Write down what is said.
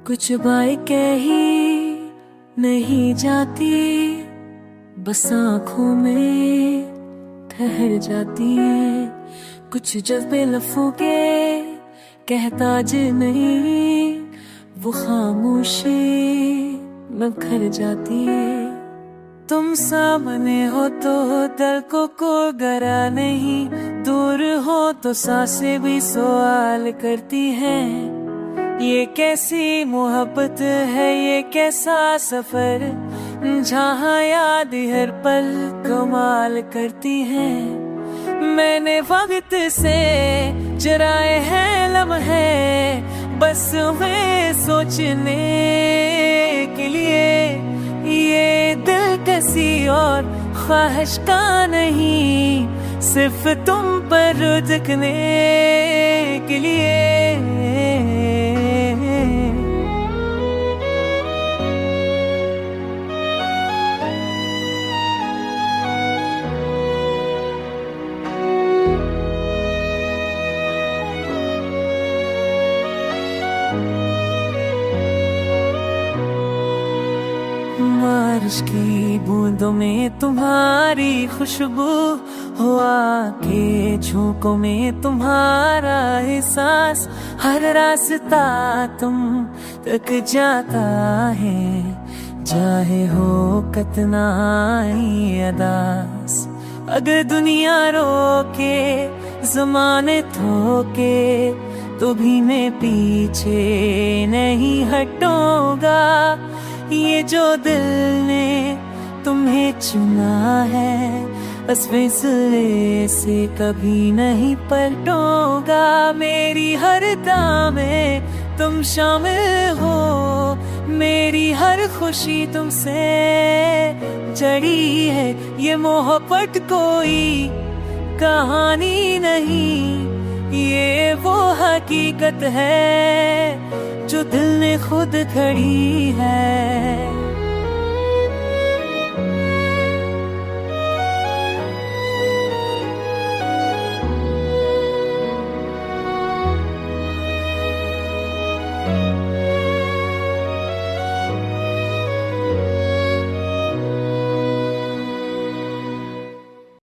कुछ बाइकें ही नहीं जाती, बस आँखों में ठहर जाती है। कुछ जज्बे लफ्ज़ों के कहता जे नहीं, वो खामोशी में खर जाती है। तुम सामने हो तो दिल को कोई गरा नहीं, दूर हो तो सांसें भी सवाल करती हैं। ये कैसी मोहब्बत है, ये कैसा सफर, जहाँ याद हर पल कमाल करती है। मैंने वक्त से चुराए हैं लम्हे, बस मैं सोचने के लिए। ये दिल किसी और ख्वाहिश का नहीं, सिर्फ तुम पर रुकने के लिए। बारिश की बूंदों में तुम्हारी खुशबू, हवा के झोंकों में तुम्हारा एहसास। हर रास्ता तुम तक जाता है, चाहे हो कितना ही अदास। अगर दुनिया रोके ज़माने थोके, तो भी मैं पीछे नहीं हटूंगा। ये जो दिल ने तुम्हें चुना है, बस फैसले से कभी नहीं पलटूंगा। मेरी हर दाम में तुम शामिल हो, मेरी हर खुशी तुमसे जड़ी है। ये मोहब्बत कोई कहानी नहीं, ये वो हकीकत है जो दिल ने खुद खड़ी है।